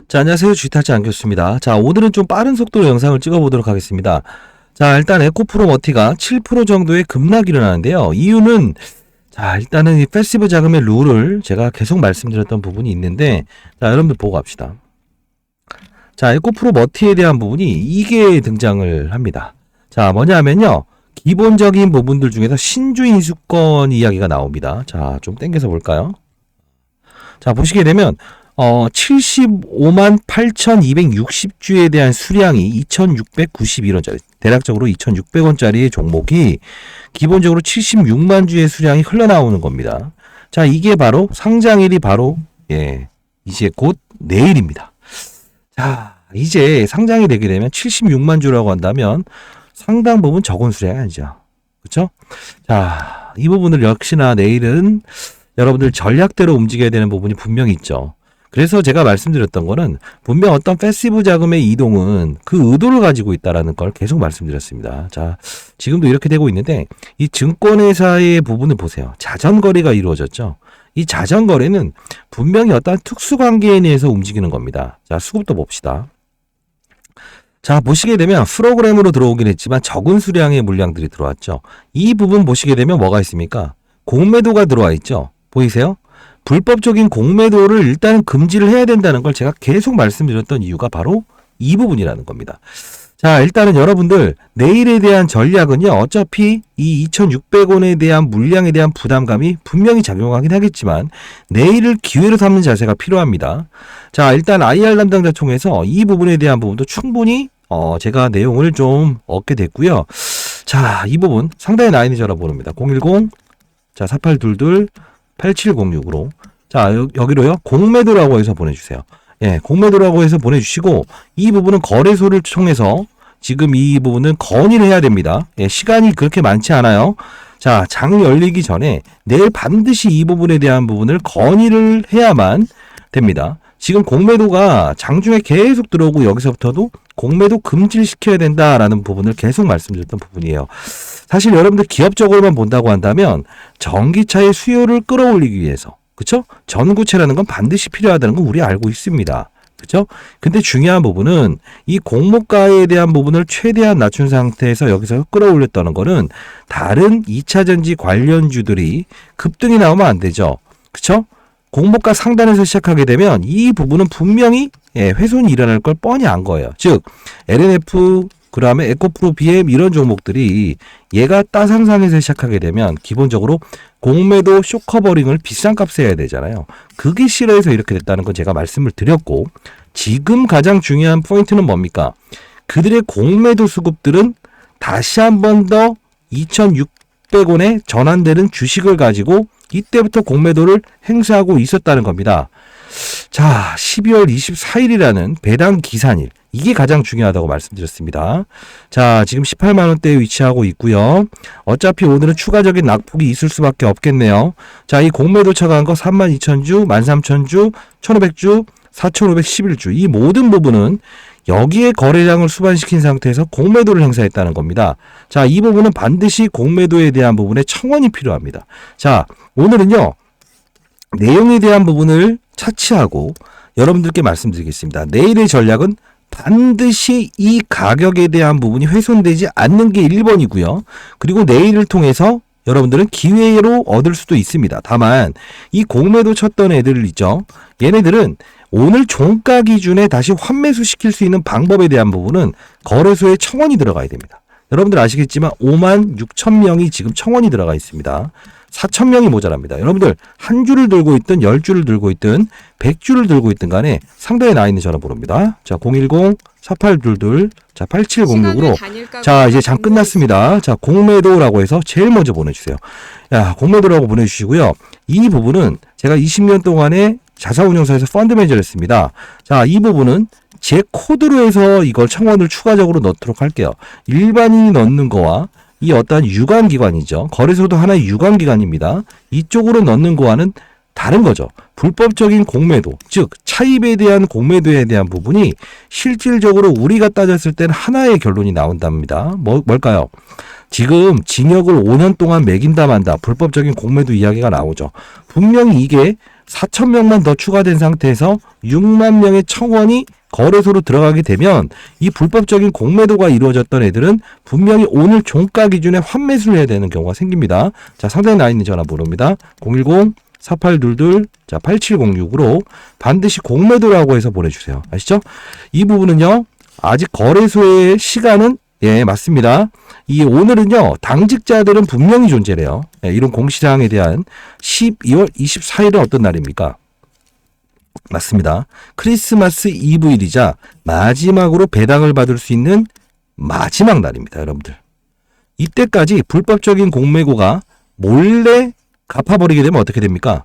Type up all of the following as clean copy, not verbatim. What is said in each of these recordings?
자, 안녕하세요. 쥐타치 안교수입니다. 자, 오늘은 좀 빠른 속도로 영상을 찍어보도록 하겠습니다. 자, 일단 에코프로 머티가 7% 정도의 급락이 일어나는데요. 이유는, 자, 일단은 이 패시브 자금의 룰을 제가 계속 말씀드렸던 부분이 있는데, 자, 여러분들 보고 갑시다. 자, 에코프로 머티에 대한 부분이 이게 등장을 합니다. 자, 뭐냐면요. 기본적인 부분들 중에서 신주인수권 이야기가 나옵니다. 자, 좀 땡겨서 볼까요? 자, 보시게 되면 75만 8,260주에 대한 수량이 2,691원짜리, 대략적으로 2,600원짜리의 종목이 기본적으로 76만 주의 수량이 흘러나오는 겁니다. 자, 이게 바로 상장일이 바로 이제 곧 내일입니다. 자, 이제 상장이 되게 되면 76만 주라고 한다면 상당 부분 적은 수량이 아니죠. 그렇죠? 자, 이 부분을 역시나 내일은 여러분들 전략대로 움직여야 되는 부분이 분명히 있죠. 그래서 제가 말씀드렸던 거는 분명 어떤 패시브 자금의 이동은 그 의도를 가지고 있다는 걸 계속 말씀드렸습니다. 자, 지금도 이렇게 되고 있는데 이 증권회사의 부분을 보세요. 자전거래가 이루어졌죠. 이 자전거래는 분명히 어떤 특수관계에 의해서 움직이는 겁니다. 자, 수급도 봅시다. 자, 보시게 되면 프로그램으로 들어오긴 했지만 적은 수량의 물량들이 들어왔죠. 이 부분 보시게 되면 뭐가 있습니까? 공매도가 들어와 있죠. 보이세요? 불법적인 공매도를 일단 금지를 해야 된다는 걸 제가 계속 말씀드렸던 이유가 바로 이 부분이라는 겁니다. 자, 일단은 여러분들 내일에 대한 전략은요. 어차피 이 2,600원에 대한 물량에 대한 부담감이 분명히 작용하긴 하겠지만 내일을 기회로 삼는 자세가 필요합니다. 자, 일단 IR 담당자 통해서 이 부분에 대한 부분도 충분히 제가 내용을 좀 얻게 됐고요. 자, 이 부분 상당히 나이는 저라 보입니다. 010 자, 4822 8706으로. 자, 여기로요. 공매도라고 해서 보내주세요. 예, 공매도라고 해서 보내주시고, 이 부분은 거래소를 통해서 지금 이 부분은 건의를 해야 됩니다. 예, 시간이 그렇게 많지 않아요. 자, 장 열리기 전에 내일 반드시 이 부분에 대한 부분을 건의를 해야만 됩니다. 지금 공매도가 장중에 계속 들어오고 여기서부터도 공매도 금지를 시켜야 된다라는 부분을 계속 말씀드렸던 부분이에요. 사실 여러분들 기업적으로만 본다고 한다면 전기차의 수요를 끌어올리기 위해서, 그쵸? 전구체라는 건 반드시 필요하다는 건 우리 알고 있습니다. 그쵸? 근데 중요한 부분은 이 공모가에 대한 부분을 최대한 낮춘 상태에서 여기서 끌어올렸다는 거는 다른 2차전지 관련주들이 급등이 나오면 안 되죠. 그쵸? 공모가 상단에서 시작하게 되면 이 부분은 분명히 훼손이 일어날 걸 뻔히 안 거예요. 즉 LNF 그다음에 에코프로 BM 이런 종목들이 얘가 따상상에서 시작하게 되면 기본적으로 공매도 쇼커버링을 비싼 값에 해야 되잖아요. 그게 싫어해서 이렇게 됐다는 건 제가 말씀을 드렸고 지금 가장 중요한 포인트는 뭡니까? 그들의 공매도 수급들은 다시 한 번 더 2,600원에 전환되는 주식을 가지고 이때부터 공매도를 행사하고 있었다는 겁니다. 자, 12월 24일이라는 배당 기산일. 이게 가장 중요하다고 말씀드렸습니다. 자, 지금 18만원대에 위치하고 있고요. 어차피 오늘은 추가적인 낙폭이 있을 수밖에 없겠네요. 자, 이 공매도 처가한 거 32,000주, 13,000주, 1,500주, 4,511주. 이 모든 부분은 여기에 거래량을 수반시킨 상태에서 공매도를 행사했다는 겁니다. 자, 이 부분은 반드시 공매도에 대한 부분에 청원이 필요합니다. 자, 오늘은요. 내용에 대한 부분을 차치하고 여러분들께 말씀드리겠습니다. 내일의 전략은 반드시 이 가격에 대한 부분이 훼손되지 않는 게 1번이고요. 그리고 내일을 통해서 여러분들은 기회로 얻을 수도 있습니다. 다만 이 공매도 쳤던 애들 있죠. 얘네들은 오늘 종가 기준에 다시 환매수 시킬 수 있는 방법에 대한 부분은 거래소에 청원이 들어가야 됩니다. 여러분들 아시겠지만 5만 6천 명이 지금 청원이 들어가 있습니다. 4천 명이 모자랍니다. 여러분들 한 줄을 들고 있든 10줄을 들고 있든 100줄을 들고 있든 간에 상단에 나와 있는 전화번호입니다. 자, 010-4822 자, 8706으로 자, 이제 장 끝났습니다. 자, 공매도라고 해서 제일 먼저 보내주세요. 야, 공매도라고 보내주시고요. 이 부분은 제가 20년 동안에 자사운용사에서 펀드 매니저를 했습니다. 자, 이 부분은 제 코드로 해서 이걸 청원을 추가적으로 넣도록 할게요. 일반인이 넣는 거와 이 어떤 유관기관이죠. 거래소도 하나의 유관기관입니다. 이쪽으로 넣는 거와는 다른 거죠. 불법적인 공매도, 즉 차입에 대한 공매도에 대한 부분이 실질적으로 우리가 따졌을 때는 하나의 결론이 나온답니다. 뭘까요? 지금 징역을 5년 동안 매긴다 만다 불법적인 공매도 이야기가 나오죠. 분명히 이게 4,000명만 더 추가된 상태에서 6만 명의 청원이 거래소로 들어가게 되면 이 불법적인 공매도가 이루어졌던 애들은 분명히 오늘 종가 기준에 환매수를 해야 되는 경우가 생깁니다. 자, 상단에 나와 있는 전화번호입니다. 010-4822-8706으로 반드시 공매도라고 해서 보내주세요. 아시죠? 이 부분은요, 아직 거래소의 시간은 맞습니다. 이 오늘은요, 당직자들은 분명히 존재해요. 이런 공시사항에 대한 12월 24일은 어떤 날입니까? 맞습니다. 크리스마스 이브일이자 마지막으로 배당을 받을 수 있는 마지막 날입니다, 여러분들. 이때까지 불법적인 공매고가 몰래 갚아버리게 되면 어떻게 됩니까?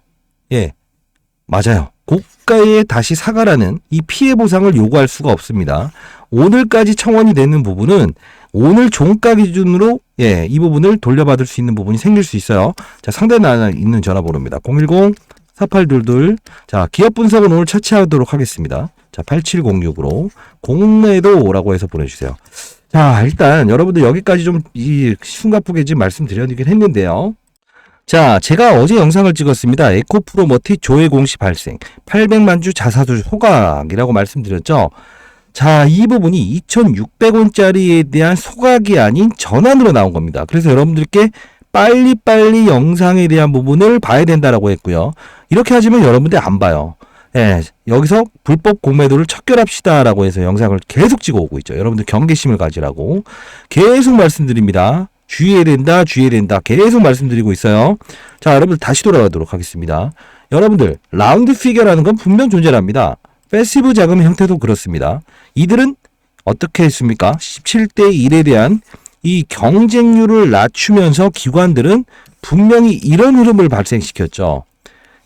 맞아요. 고가에 다시 사과라는 이 피해 보상을 요구할 수가 없습니다. 오늘까지 청원이 되는 부분은 오늘 종가 기준으로 이 부분을 돌려받을 수 있는 부분이 생길 수 있어요. 자, 상단에 있는 전화번호입니다. 010-4822. 자, 기업 분석은 오늘 차치하도록 하겠습니다. 자, 8706으로 공매도라고 해서 보내주세요. 자, 일단 여러분들 여기까지 좀 숨가쁘게 지금 말씀드리긴 했는데요. 자, 제가 어제 영상을 찍었습니다. 에코프로머티 조회 공시 발생 800만 주 자사주 소각이라고 말씀드렸죠. 자, 이 부분이 2,600원짜리에 대한 소각이 아닌 전환으로 나온 겁니다. 그래서 여러분들께 빨리빨리 영상에 대한 부분을 봐야 된다라고 했고요. 이렇게 하지만 여러분들 안 봐요. 여기서 불법 공매도를 척결합시다라고 해서 영상을 계속 찍어오고 있죠. 여러분들 경계심을 가지라고 계속 말씀드립니다. 주의해야 된다, 주의해야 된다. 계속 말씀드리고 있어요. 자, 여러분들 다시 돌아가도록 하겠습니다. 여러분들, 라운드 피겨라는 건 분명 존재합니다. 패시브 자금의 형태도 그렇습니다. 이들은 어떻게 했습니까? 17대 1에 대한 이 경쟁률을 낮추면서 기관들은 분명히 이런 흐름을 발생시켰죠.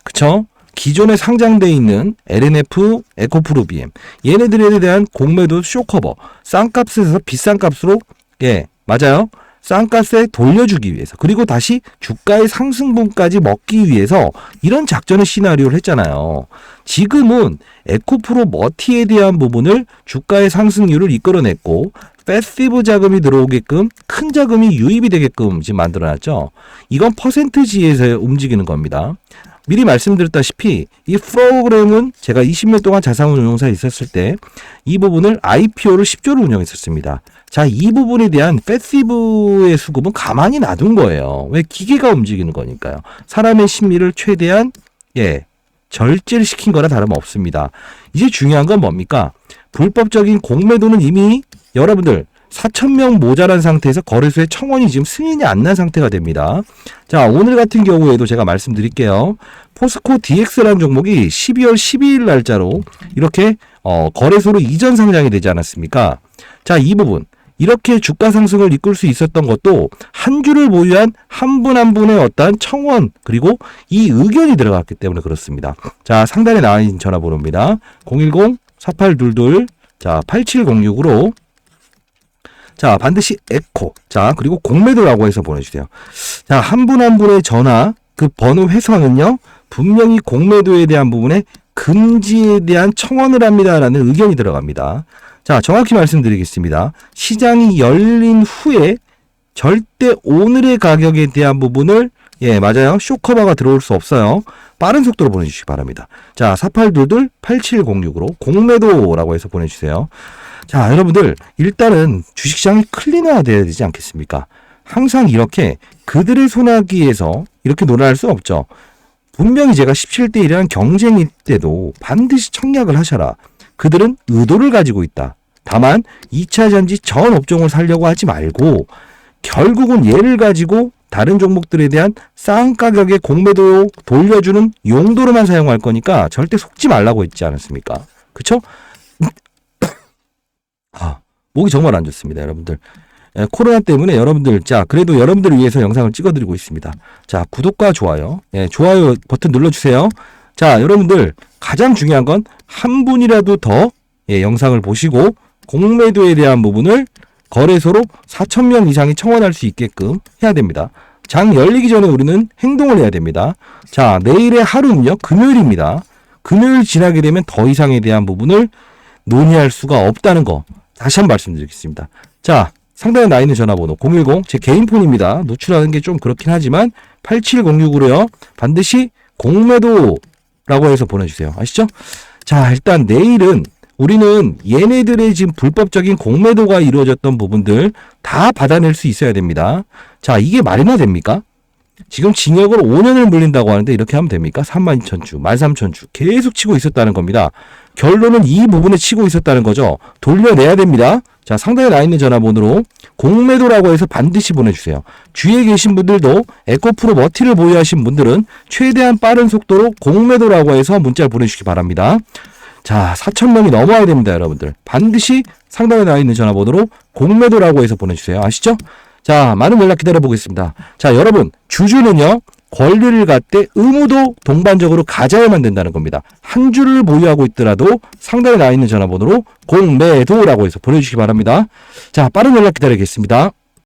그쵸? 기존에 상장되어 있는 LNF, 에코프로비엠 얘네들에 대한 공매도 쇼커버 싼 값에서 비싼 값으로 맞아요. 싼 값에 돌려주기 위해서 그리고 다시 주가의 상승분까지 먹기 위해서 이런 작전의 시나리오를 했잖아요. 지금은 에코프로 머티에 대한 부분을 주가의 상승률을 이끌어냈고 패시브 자금이 들어오게끔 큰 자금이 유입이 되게끔 지금 만들어놨죠. 이건 퍼센트지에서 움직이는 겁니다. 미리 말씀드렸다시피 이 프로그램은 제가 20년 동안 자산운용사에 있었을 때 이 부분을 IPO를 10조를 운영했었습니다. 자, 이 부분에 대한 패시브의 수급은 가만히 놔둔 거예요. 왜? 기계가 움직이는 거니까요. 사람의 심리를 최대한 절제를 시킨 거나 다름없습니다. 이제 중요한 건 뭡니까? 불법적인 공매도는 이미 여러분들 4,000명 모자란 상태에서 거래소에 청원이 지금 승인이 안 난 상태가 됩니다. 자, 오늘 같은 경우에도 제가 말씀드릴게요. 포스코 DX라는 종목이 12월 12일 날짜로 이렇게 거래소로 이전 상장이 되지 않았습니까? 자, 이 부분 이렇게 주가 상승을 이끌 수 있었던 것도 한 주를 보유한 한 분 한 분의 어떠한 청원 그리고 이 의견이 들어갔기 때문에 그렇습니다. 자, 상단에 나와 있는 전화번호입니다. 010-4822 자, 8706으로 자, 반드시 에코. 자, 그리고 공매도라고 해서 보내주세요. 자, 한 분 한 분의 전화, 그 번호 회선은요, 분명히 공매도에 대한 부분에 금지에 대한 청원을 합니다라는 의견이 들어갑니다. 자, 정확히 말씀드리겠습니다. 시장이 열린 후에 절대 오늘의 가격에 대한 부분을 맞아요. 쇼커버가 들어올 수 없어요. 빠른 속도로 보내주시기 바랍니다. 자, 4822-8706으로 공매도라고 해서 보내주세요. 자, 여러분들 일단은 주식시장이 클린화가 돼야 되지 않겠습니까? 항상 이렇게 그들의 손아귀에서 이렇게 놀아날 수 없죠. 분명히 제가 17대 1이라는 경쟁일 때도 반드시 청약을 하셔라. 그들은 의도를 가지고 있다. 다만 2차 전지 전 업종을 살려고 하지 말고 결국은 얘를 가지고 다른 종목들에 대한 싼 가격에 공매도 돌려주는 용도로만 사용할 거니까 절대 속지 말라고 했지 않았습니까? 그쵸? 목이 정말 안 좋습니다, 여러분들. 코로나 때문에 여러분들, 자, 그래도 여러분들을 위해서 영상을 찍어드리고 있습니다. 자, 구독과 좋아요. 좋아요 버튼 눌러주세요. 자, 여러분들, 가장 중요한 건 한 분이라도 더, 영상을 보시고, 공매도에 대한 부분을 거래소로 4,000명 이상이 청원할 수 있게끔 해야 됩니다. 장 열리기 전에 우리는 행동을 해야 됩니다. 자, 내일의 하루는요, 금요일입니다. 금요일 지나게 되면 더 이상에 대한 부분을 논의할 수가 없다는 거. 다시 한번 말씀드리겠습니다. 자, 상단에 나 있는 전화번호 010, 제 개인 폰입니다. 노출하는 게 좀 그렇긴 하지만 8706으로요. 반드시 공매도 라고 해서 보내주세요. 아시죠? 자, 일단 내일은 우리는 얘네들의 지금 불법적인 공매도가 이루어졌던 부분들 다 받아낼 수 있어야 됩니다. 자, 이게 말이나 됩니까? 지금 징역을 5년을 물린다고 하는데 이렇게 하면 됩니까? 32,000주, 13,000주 계속 치고 있었다는 겁니다. 결론은 이 부분에 치고 있었다는 거죠. 돌려내야 됩니다. 자, 상단에 나 있는 전화번호로 공매도라고 해서 반드시 보내주세요. 주위에 계신 분들도 에코프로 머티를 보유하신 분들은 최대한 빠른 속도로 공매도라고 해서 문자를 보내주시기 바랍니다. 자, 4,000명이 넘어야 됩니다, 여러분들. 반드시 상단에 나 있는 전화번호로 공매도라고 해서 보내주세요. 아시죠? 자, 많은 연락 기다려보겠습니다. 자, 여러분, 주주는요, 권리를 갖되 의무도 동반적으로 가져야만 된다는 겁니다. 한 주를 보유하고 있더라도 상단에 나 있는 전화번호로 공매도라고 해서 보내주시기 바랍니다. 자, 빠른 연락 기다리겠습니다.